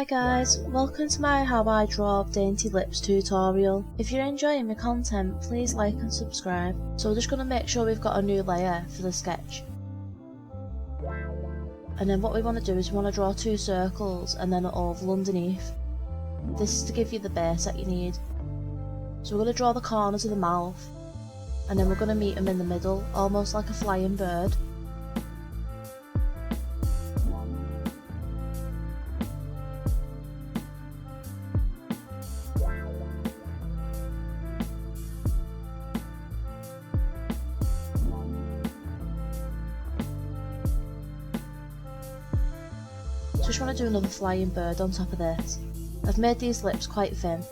Hi guys, welcome to my how I draw dainty lips tutorial. If you're enjoying my content, please like and subscribe. So we're just going to make sure we've got a new layer for the sketch. And then what we want to do is we want to draw two circles and then an oval underneath. This is to give you the base that you need. So we're going to draw the corners of the mouth and then we're going to meet them in the middle, almost like a flying bird. Just want to do another flying bird on top of this. I've made these lips quite thin.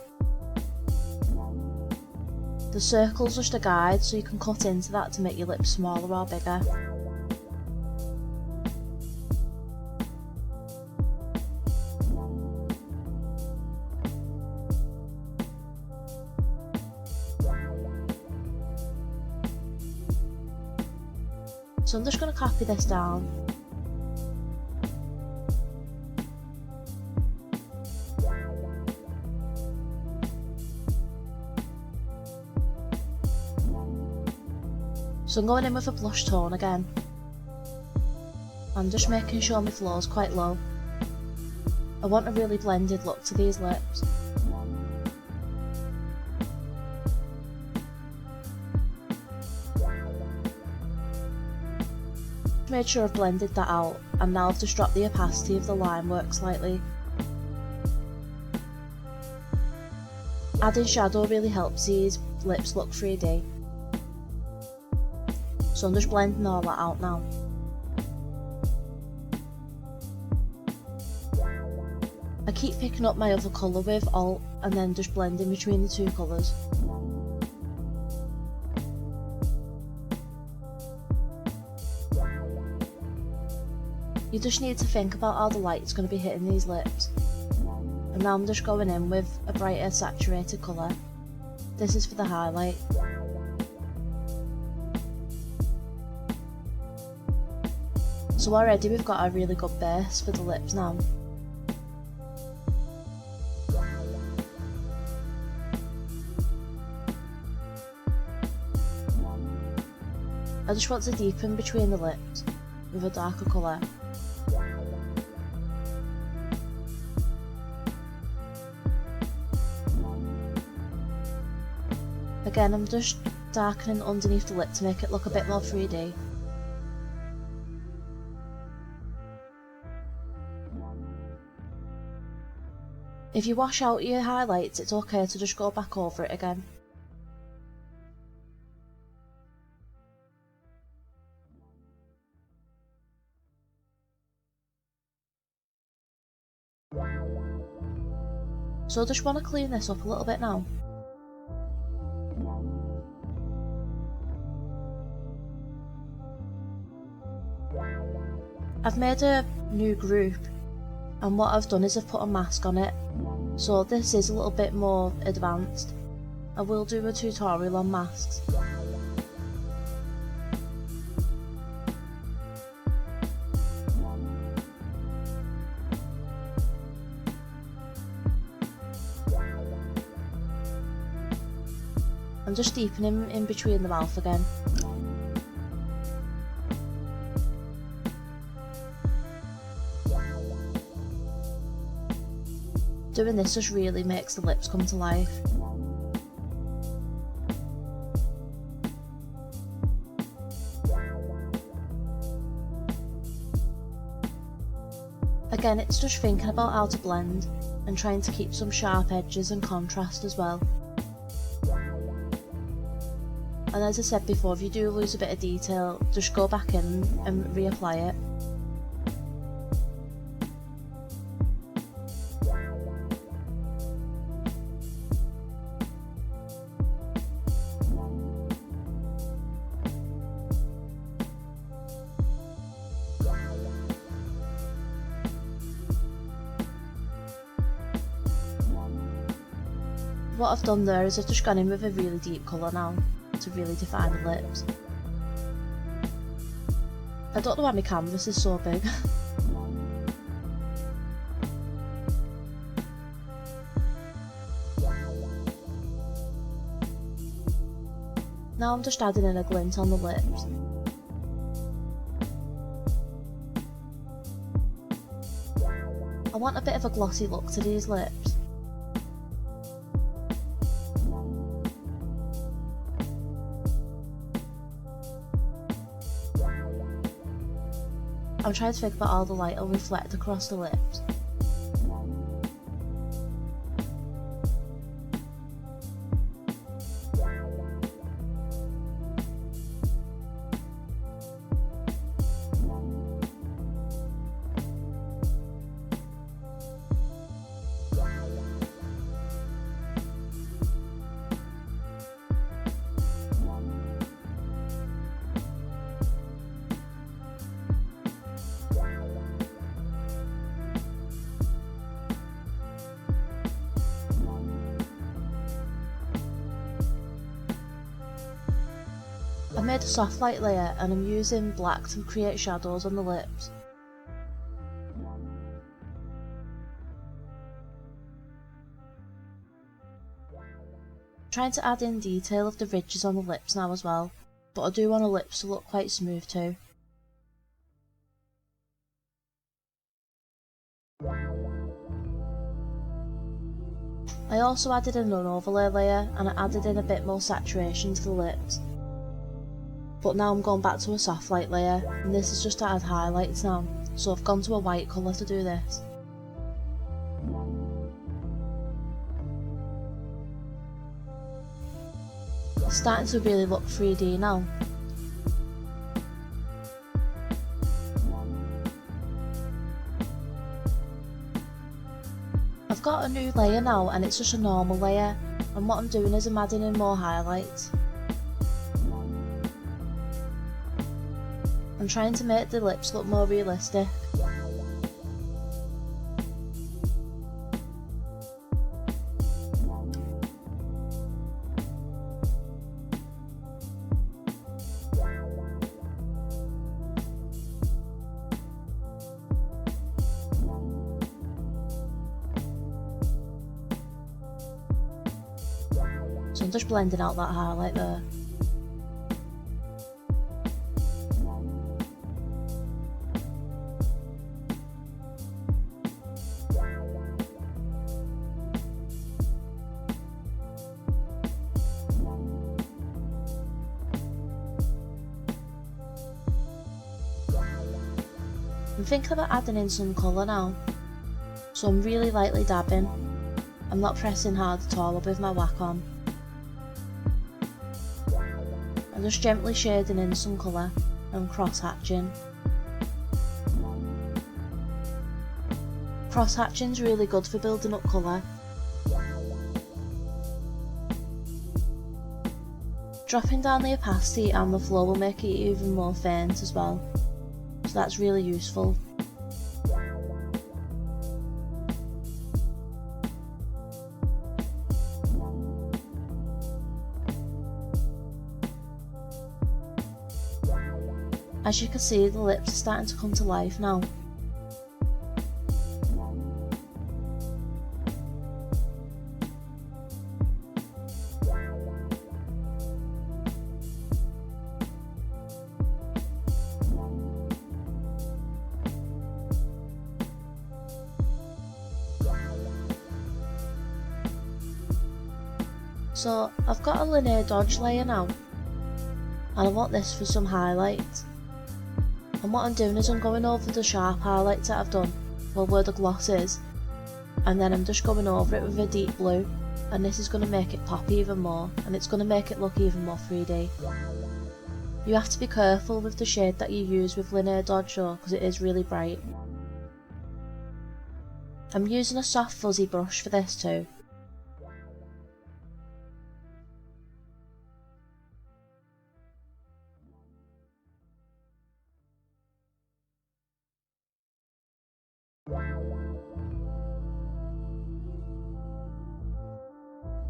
The circle's just a guide, so you can cut into that to make your lips smaller or bigger. So I'm just going to copy this down. So I'm going in with a blush tone again. I'm just making sure my flow's quite low. I want a really blended look to these lips. Made sure I've blended that out, and now I've just dropped the opacity of the line work slightly. Adding shadow really helps these lips look 3D. So I'm just blending all that out now. I keep picking up my other colour with Alt and then just blending between the two colours. You just need to think about how the light's going to be hitting these lips. And now I'm just going in with a brighter saturated colour. This is for the highlight. So already we've got a really good base for the lips now. I just want to deepen between the lips with a darker colour. Again, I'm just darkening underneath the lip to make it look a bit more 3D. If you wash out your highlights, it's okay to just go back over it again. So I just want to clean this up a little bit now. I've made a new group, and what I've done is I've put a mask on it, so this is a little bit more advanced. I will do a tutorial on masks. I'm just deepening in between the mouth again. Doing this just really makes the lips come to life. Again, it's just thinking about how to blend and trying to keep some sharp edges and contrast as well. And as I said before, if you do lose a bit of detail, just go back in and reapply it. What I've done there is I've just gone in with a really deep colour now to really define the lips. I don't know why my canvas is so big. Now I'm just adding in a glint on the lips. I want a bit of a glossy look to these lips. I'm trying to think that all the light will reflect across the lips. I made a soft light layer and I'm using black to create shadows on the lips. Trying to add in detail of the ridges on the lips now as well, but I do want the lips to look quite smooth too. I also added in an overlay layer and I added in a bit more saturation to the lips. But now I'm going back to a soft light layer, and this is just to add highlights now, so I've gone to a white colour to do this. It's starting to really look 3D now. I've got a new layer now and it's just a normal layer, and what I'm doing is I'm adding in more highlights. I'm trying to make the lips look more realistic. So I'm just blending out that highlight there. I'm thinking about adding in some colour now, so I'm really lightly dabbing. I'm not pressing hard at all with my whack on. I'm just gently shading in some colour and cross-hatching. Cross-hatching's really good for building up colour. Dropping down the opacity and the flow will make it even more faint as well, so that's really useful. As you can see, the lips are starting to come to life now. So I've got a linear dodge layer now, and I want this for some highlight. And what I'm doing is I'm going over the sharp highlights that I've done, well, where the gloss is, and then I'm just going over it with a deep blue, and this is going to make it pop even more, and it's going to make it look even more 3D. You have to be careful with the shade that you use with linear dodge though, because it is really bright. I'm using a soft fuzzy brush for this too.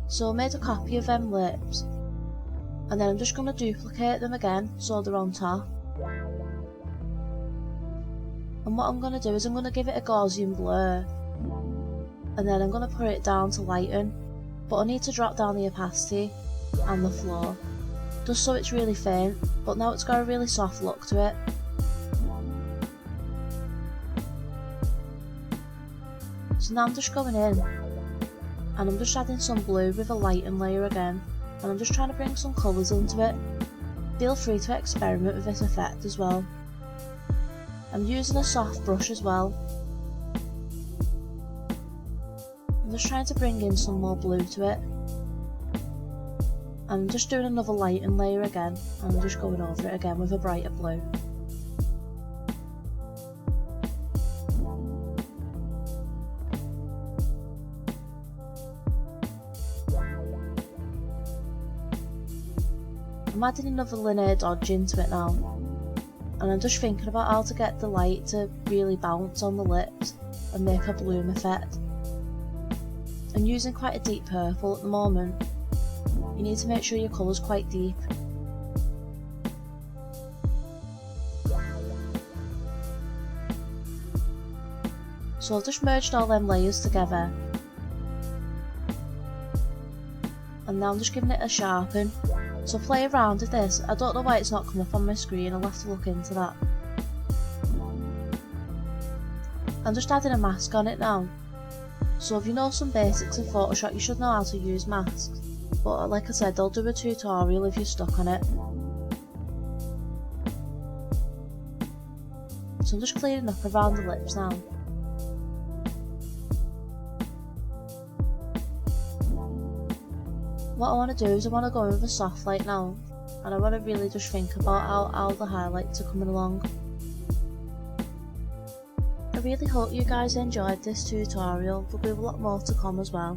So I made a copy of them lips, and then I'm just going to duplicate them again so they're on top. And what I'm going to do is I'm going to give it a Gaussian blur, and then I'm going to put it down to lighten, but I need to drop down the opacity and the flow. just so it's really faint, but now it's got a really soft look to it. So now I'm just going in, and I'm just adding some blue with a lighten layer again, and I'm just trying to bring some colours into it. Feel free to experiment with this effect as well. I'm using a soft brush as well. I'm just trying to bring in some more blue to it. I'm just doing another lighten layer again, and I'm just going over it again with a brighter blue. I'm adding another linear dodge into it now, and I'm just thinking about how to get the light to really bounce on the lips and make a bloom effect. I'm using quite a deep purple at the moment. You need to make sure your colour's quite deep. So I've just merged all them layers together, and now I'm just giving it a sharpen. So play around with this. I don't know why it's not coming up on my screen, I'll have to look into that. I'm just adding a mask on it now. So if you know some basics in Photoshop, you should know how to use masks. But like I said, I'll do a tutorial if you're stuck on it. So I'm just clearing up around the lips now. What I want to do is I want to go in with a soft light now, and I want to really just think about how the highlights are coming along. I really hope you guys enjoyed this tutorial. There'll be a lot more to come as well.